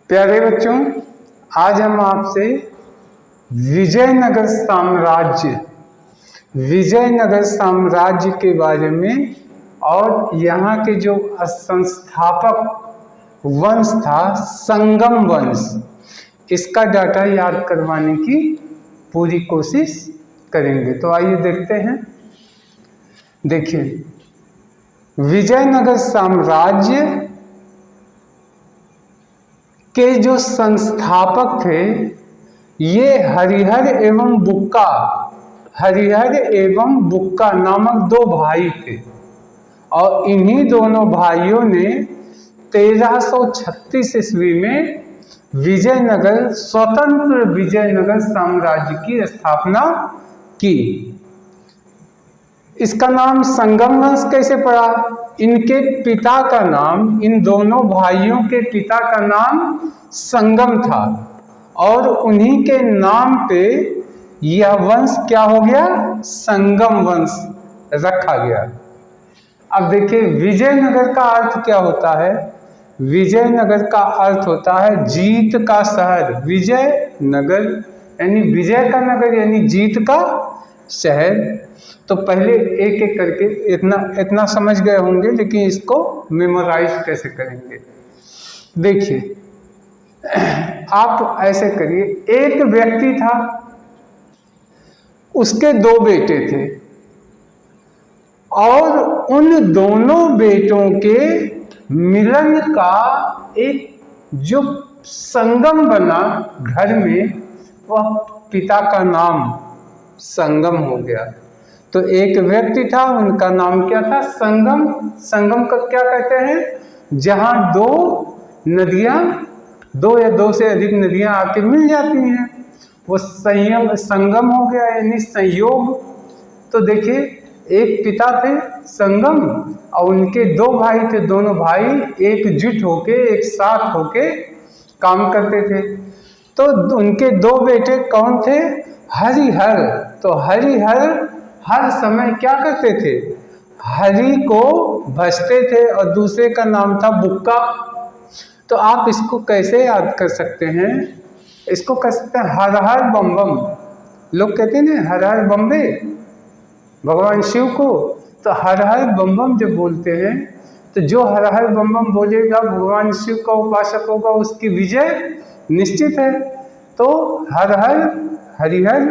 प्यारे बच्चों, आज हम आपसे विजयनगर साम्राज्य के बारे में और यहाँ के जो संस्थापक वंश था संगम वंश, इसका डाटा याद करवाने की पूरी कोशिश करेंगे। तो आइए देखते हैं। देखिए, विजयनगर साम्राज्य के जो संस्थापक थे ये हरिहर एवं बुक्का नामक दो भाई थे और इन्हीं दोनों भाइयों ने 1336 ईस्वी में स्वतंत्र विजयनगर साम्राज्य की स्थापना की। इसका नाम संगम वंश कैसे पड़ा? इनके पिता का नाम, इन दोनों भाइयों के पिता का नाम संगम था और उन्हीं के नाम पे यह वंश क्या हो गया? संगम वंश रखा गया। अब देखिए, विजयनगर का अर्थ क्या होता है? विजयनगर का अर्थ होता है जीत का शहर। विजयनगर यानी विजय का नगर यानी जीत का शहर। तो पहले एक एक करके इतना समझ गए होंगे, लेकिन इसको मेमोराइज कैसे करेंगे? देखिए, आप ऐसे करिए, एक व्यक्ति था, उसके दो बेटे थे और उन दोनों बेटों के मिलन का एक जो संगम बना घर में, वह पिता का नाम संगम हो गया। तो एक व्यक्ति था, उनका नाम क्या था? संगम। संगम का क्या कहते हैं? जहां दो नदियां, दो या दो से अधिक नदियां आके मिल जाती हैं, वो संगम हो गया यानी संयोग। तो देखिए, एक पिता थे संगम और उनके दो भाई थे। दोनों भाई एकजुट होके, एक साथ होके काम करते थे। तो उनके दो बेटे कौन थे? हरिहर। तो हरिहर हर समय क्या करते थे? हरि को भजते थे और दूसरे का नाम था बुक्का। तो आप इसको कैसे याद कर सकते हैं? इसको कह सकते हैं हर हर बम बम। लोग कहते हैं ना हर हर बम्बे भगवान शिव को। तो हर हर बम बम जब बोलते हैं तो जो हर हर बम बम बोलेगा भगवान शिव का उपासक होगा, उसकी विजय निश्चित है। तो हर हर हरिहर,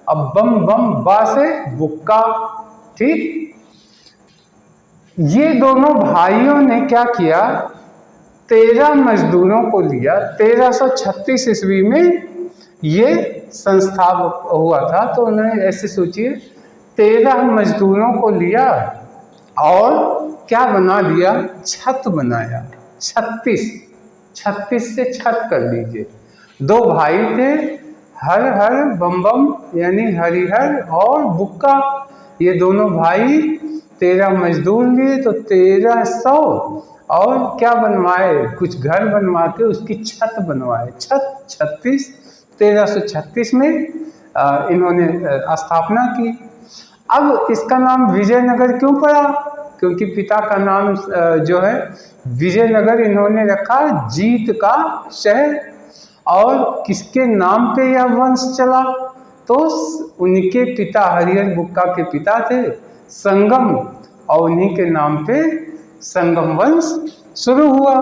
अब बम बम बा से बुक्का। ठीक, ये दोनों भाइयों ने क्या किया? 13 मजदूरों को लिया। 1336 ईस्वी में ये संस्था हुआ था। तो उन्होंने ऐसे सोचिए 13 मजदूरों को लिया और क्या बना दिया? छत बनाया। 36 से छत कर लीजिए। दो भाई थे, हर हर बम बम यानी हरिहर और बुक्का। ये दोनों भाई 13 मजदूर लिए तो 1300 और क्या बनवाए? कुछ घर बनवा के उसकी छत बनवाए। छत 1336 में इन्होंने स्थापना की। अब इसका नाम विजयनगर क्यों पड़ा? क्योंकि पिता का नाम जो है विजयनगर इन्होंने रखा जीत का शहर। और किसके नाम पे यह वंश चला? तो उनके पिता हरिहर बुक्का के पिता थे संगम और उन्हीं के नाम पे संगम वंश शुरू हुआ।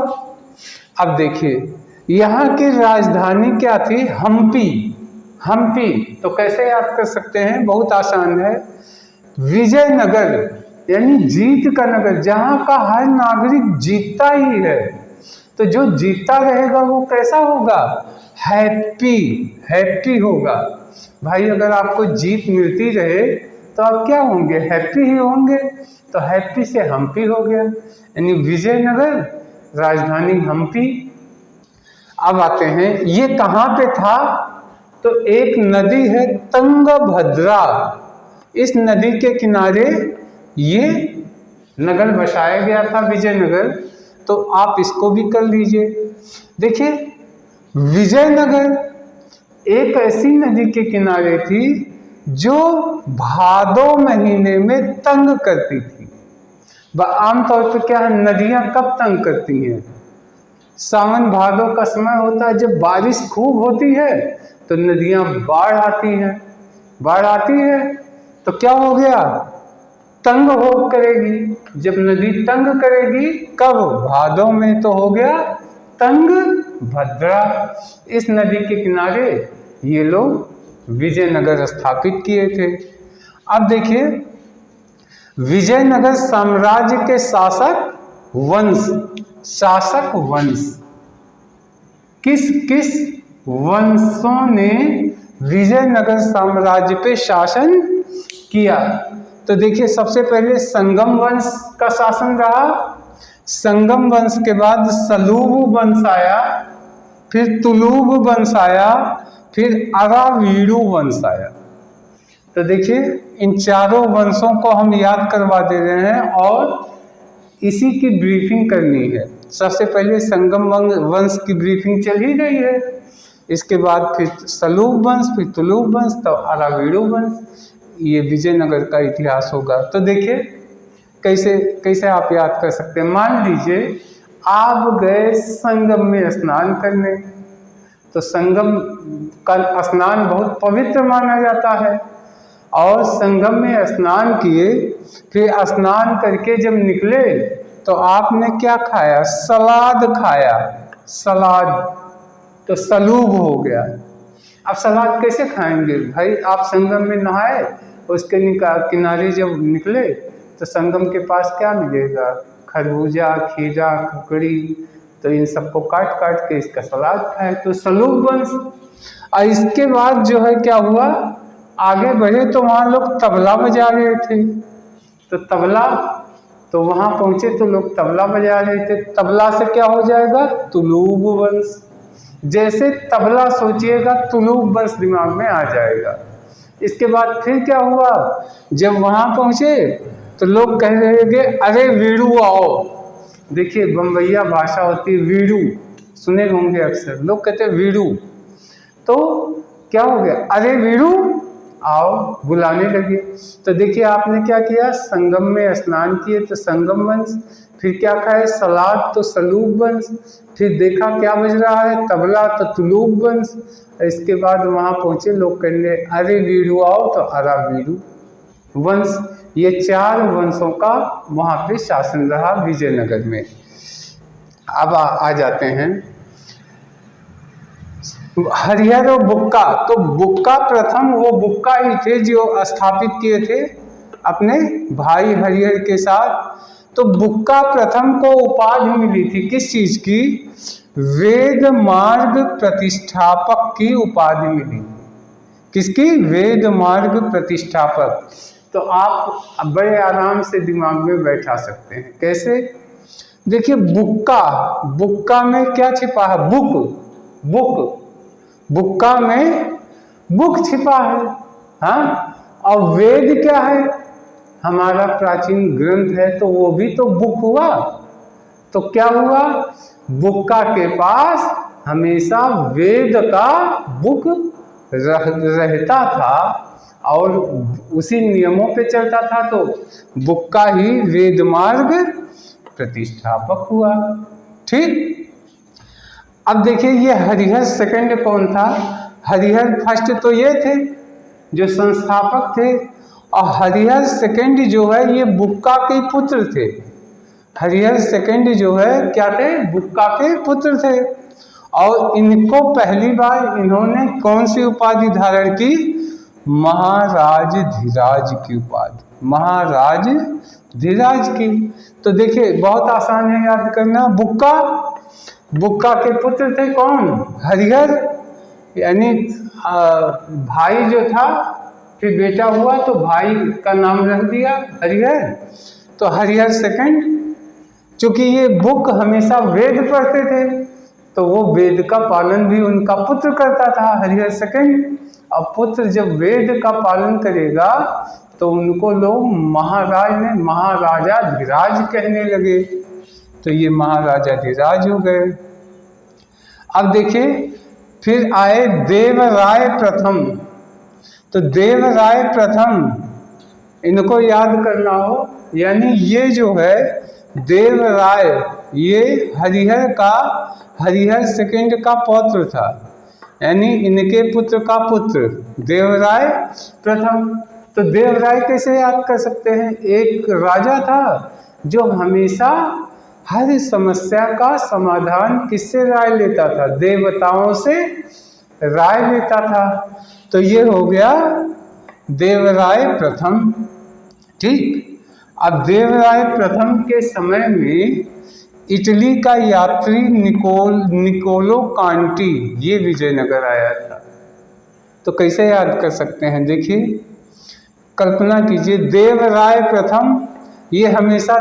अब देखिए, यहाँ की राजधानी क्या थी? हम्पी। तो कैसे याद कर सकते हैं? बहुत आसान है। विजयनगर यानी जीत का नगर, जहाँ का हर नागरिक जीतता ही है। तो जो जीतता रहेगा वो कैसा होगा? हैप्पी होगा। भाई, अगर आपको जीत मिलती रहे तो आप क्या होंगे? हैप्पी ही होंगे। तो हैप्पी से हम्पी हो गया यानी विजयनगर, राजधानी हम्पी। अब आते हैं, ये कहाँ पे था? तो एक नदी है तुंगभद्रा, इस नदी के किनारे ये नगर बसाया गया था विजयनगर। तो आप इसको भी कर लीजिए। देखिए, विजयनगर एक ऐसी नदी के किनारे थी जो भादो महीने में तंग करती थी। आमतौर पर क्या है, नदियां कब तंग करती हैं? सावन भादों का समय होता है, जब बारिश खूब होती है तो नदियां बाढ़ आती हैं। बाढ़ आती है तो क्या हो गया, तंग हो करेगी। जब नदी तंग करेगी कब, भादों में, तो हो गया तंग भद्रा। इस नदी के किनारे ये लोग विजयनगर स्थापित किए थे। अब देखिए, विजयनगर साम्राज्य के शासक वंश किस किस वंशों ने विजयनगर साम्राज्य पे शासन किया। तो देखिए, सबसे पहले संगम वंश का शासन रहा। संगम वंश के बाद सलूब वंश आया, फिर तुलूब वंश आया, फिर अरावीडू वंश आया। तो देखिए, इन चारों वंशों को हम याद करवा दे रहे हैं और इसी की ब्रीफिंग करनी है। सबसे पहले संगम वंश की ब्रीफिंग चल ही रही है, इसके बाद फिर सलूब वंश, फिर तुलूब वंश, तो अरावीडू वंश। ये विजयनगर का इतिहास होगा। तो देखिए कैसे कैसे आप याद कर सकते हैं। मान लीजिए आप गए संगम में स्नान करने, तो संगम का स्नान बहुत पवित्र माना जाता है, और संगम में स्नान किए, फिर स्नान करके जब निकले तो आपने क्या खाया, सलाद खाया। सलाद तो सलूब हो गया। अब सलाद कैसे खाएंगे भाई, आप संगम में नहाए, उसके किनारे जब निकले तो संगम के पास क्या मिलेगा, खरबूजा, खीरा, ककड़ी, तो इन सबको काट काट के इसका सलाद खाए, तो सलूब वंश। और इसके बाद जो है क्या हुआ, आगे बढ़े तो वहाँ लोग तबला बजा रहे थे, तो तबला, तो वहाँ पहुँचे तो लोग तबला बजा रहे थे। तबला से क्या हो जाएगा, तुलूब वंश। जैसे तबला सोचिएगा तुलूब वंश दिमाग में आ जाएगा। इसके बाद फिर क्या हुआ, जब वहाँ पहुँचे तो लोग कह रहे थे अरे वीड़ू आओ। देखिए बम्बैया भाषा होती है वीड़ू, सुने होंगे अक्सर, लोग कहते हैं वीड़ू। तो क्या हो गया, अरे वीड़ू आओ, बुलाने लगे। तो देखिए आपने क्या किया, संगम में स्नान किए तो संगम वंश, फिर क्या खाए, सलाद, तो सलूब वंश, फिर देखा क्या बज रहा है, तबला, तो तुलूब वंश। इसके बाद वहाँ पहुँचे, लोग कहने अरे वीड़ू आओ, तो अरावीडू वंश। ये चार वंशों का वहाँ पे शासन रहा विजयनगर में। अब आ जाते हैं हरिहर और बुक्का। तो बुक्का प्रथम, वो बुक्का ही थे जो स्थापित किए थे अपने भाई हरिहर के साथ। तो बुक्का प्रथम को उपाधि मिली थी किस चीज की, वेद मार्ग प्रतिष्ठापक की उपाधि मिली। किसकी, वेद मार्ग प्रतिष्ठापक। तो आप बड़े आराम से दिमाग में बैठा सकते हैं। कैसे, देखिए बुक्का, बुक्का में क्या छिपा है, बुक, बुक्का में बुक छिपा है, हाँ। और वेद क्या है, हमारा प्राचीन ग्रंथ है, तो वो भी तो बुक हुआ। तो क्या हुआ, बुक्का के पास हमेशा वेद का बुक रहता था और उसी नियमों पे चलता था, तो बुक्का ही वेद मार्ग प्रतिष्ठापक हुआ। ठीक। अब देखिए ये हरिहर सेकंड कौन था, हरिहर फर्स्ट तो ये थे जो संस्थापक थे, और हरिहर सेकंड जो है ये बुक्का के पुत्र थे। हरिहर सेकंड जो है क्या थे, बुक्का के पुत्र थे। और इनको पहली बार इन्होंने कौन सी उपाधि धारण की, महाराज धीराज की उपाधि, महाराज धीराज की। तो देखिए बहुत आसान है याद करना, बुक्का के पुत्र थे कौन, हरिहर, यानी भाई जो था, फिर बेटा हुआ तो भाई का नाम रख दिया हरिहर। तो हरिहर सेकंड, चूंकि ये बुक हमेशा वेद पढ़ते थे तो वो वेद का पालन भी उनका पुत्र करता था, हरिहर सेकंड। अब पुत्र जब वेद का पालन करेगा तो उनको लोग महाराजा धीराज कहने लगे, तो ये महाराजा धीराज हो गए। अब देखिए फिर आए देवराय प्रथम। तो देवराय प्रथम, इनको याद करना हो, यानी ये जो है देवराय ये हरिहर सेकंड का पौत्र था, यानी इनके पुत्र का पुत्र देवराय प्रथम। तो देवराय कैसे याद कर सकते हैं? एक राजा था जो हमेशा हर समस्या का समाधान किससे राय लेता था? देवताओं से राय लेता था। तो ये हो गया देवराय प्रथम। ठीक, अब देवराय प्रथम के समय में इटली का यात्री निकोलो कांटी ये विजयनगर आया था। तो कैसे याद कर सकते हैं? देखिए, कल्पना कीजिए, देवराय प्रथम ये हमेशा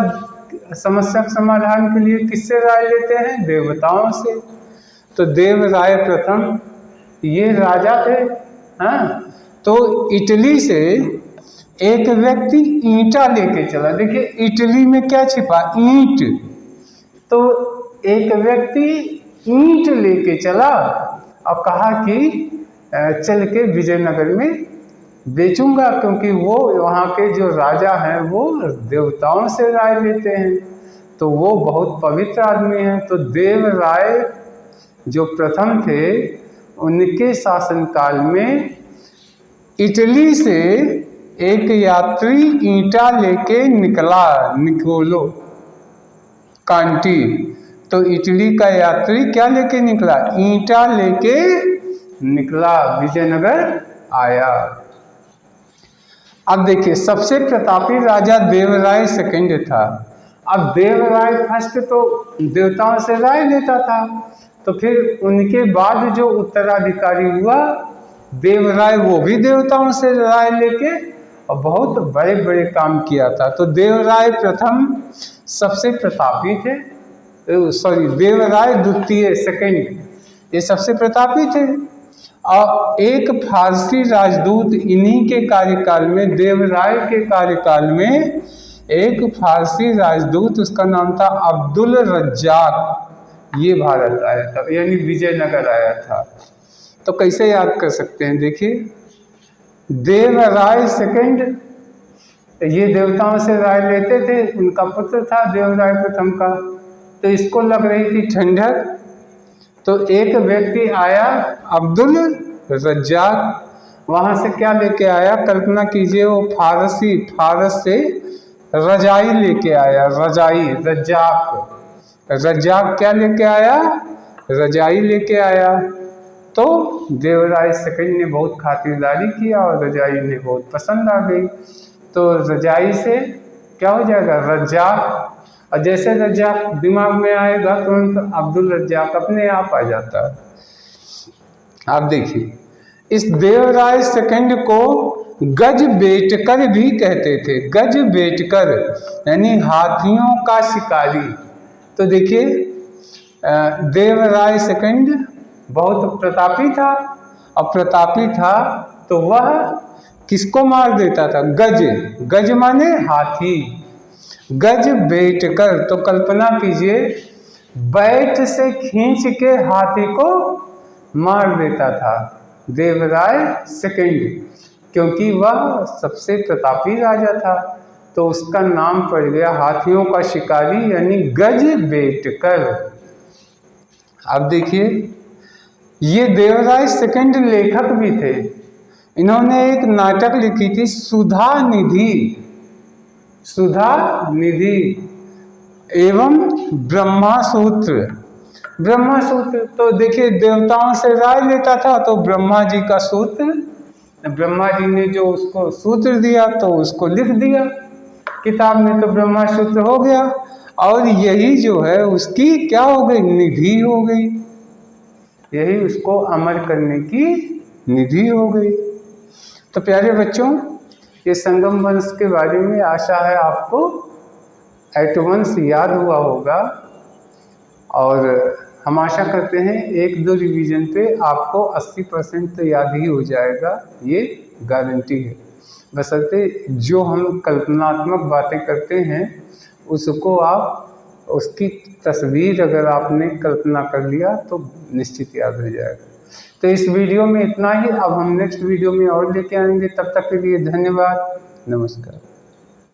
समस्या के समाधान के लिए किससे राय लेते हैं? देवताओं से। तो देवराय प्रथम ये राजा थे। हाँ, तो इटली से एक व्यक्ति ईंटा लेके चला। देखिए, इटली में क्या छिपा? ईंट। तो एक व्यक्ति ईंट लेके चला और कहा कि चल के विजयनगर में बेचूंगा, क्योंकि वो वहाँ के जो राजा हैं वो देवताओं से राय लेते हैं, तो वो बहुत पवित्र आदमी हैं। तो देवराय जो प्रथम थे उनके शासनकाल में इटली से एक यात्री ईंटा लेके निकला, निकोलो कांटी। तो इटली का यात्री क्या लेके निकला? ईंटा लेके निकला, विजयनगर आया। अब देखिए, सबसे प्रतापी राजा देवराय सेकंड था। अब देवराय फर्स्ट तो देवताओं से राय लेता था, तो फिर उनके बाद जो उत्तराधिकारी हुआ देवराय, वो भी देवताओं से राय लेके और बहुत बड़े बड़े काम किया था। तो देवराय प्रथम सबसे प्रतापी थे, देवराय द्वितीय सेकंड ये सबसे प्रतापी थे। और एक फारसी राजदूत इन्हीं के कार्यकाल में, देवराय के कार्यकाल में एक फारसी राजदूत, उसका नाम था अब्दुल रज्जाक, ये भारत आया था, यानी विजयनगर आया था। तो कैसे याद कर सकते हैं? देखिए, देवराय सेकंड ये देवताओं से राय लेते थे, उनका पुत्र था देवराय प्रथम का। तो इसको लग रही थी ठंडक, तो एक व्यक्ति आया अब्दुल रज्जाक, वहाँ से क्या लेके आया? कल्पना कीजिए, वो फारस से रजाई लेके आया, रजाई। रज्जाक क्या लेके आया? रजाई लेके आया। तो देवराय सेकंड ने बहुत खातिरदारी किया और रजाई ने बहुत पसंद आ गई। तो रजाई से क्या हो जाएगा? रज्जाक। और जैसे रज्जाक दिमाग में आएगा तुरंत अब्दुल रज्जाक अपने आप आ जाता है। आप देखिए, इस देवराय सेकंड को गज बेटकर भी कहते थे। गज बेटकर यानी हाथियों का शिकारी। तो देखिए, देवराय सेकंड बहुत प्रतापी था, और प्रतापी था तो वह किसको मार देता था? गज माने हाथी। गज बेटकर, तो कल्पना कीजिए, बैट से खींच के हाथी को मार देता था देवराय सेकंड, क्योंकि वह सबसे प्रतापी राजा था। तो उसका नाम पड़ गया हाथियों का शिकारी, यानी गज बेटकर। अब देखिए, ये देवराय सेकंड लेखक भी थे। इन्होंने एक नाटक लिखी थी, सुधा निधि एवं ब्रह्मासूत्र। तो देखिए, देवताओं से राय लेता था, तो ब्रह्मा जी का सूत्र, ब्रह्मा जी ने जो उसको सूत्र दिया तो उसको लिख दिया किताब में, तो ब्रह्मा सूत्र हो गया। और यही जो है उसकी क्या हो गई? निधि हो गई। यही उसको अमर करने की निधि हो गई। तो प्यारे बच्चों, ये संगम वंश के बारे में आशा है आपको एट वंस याद हुआ होगा, और हम आशा करते हैं 1-2 रिवीजन पे आपको 80% तो याद ही हो जाएगा, ये गारंटी है। बशर्ते जो हम कल्पनात्मक बातें करते हैं उसको आप, उसकी तस्वीर अगर आपने कल्पना कर लिया तो निश्चित याद हो जाएगा। तो इस वीडियो में इतना ही। अब हम नेक्स्ट वीडियो में और लेके आएंगे। तब तक के लिए धन्यवाद, नमस्कार।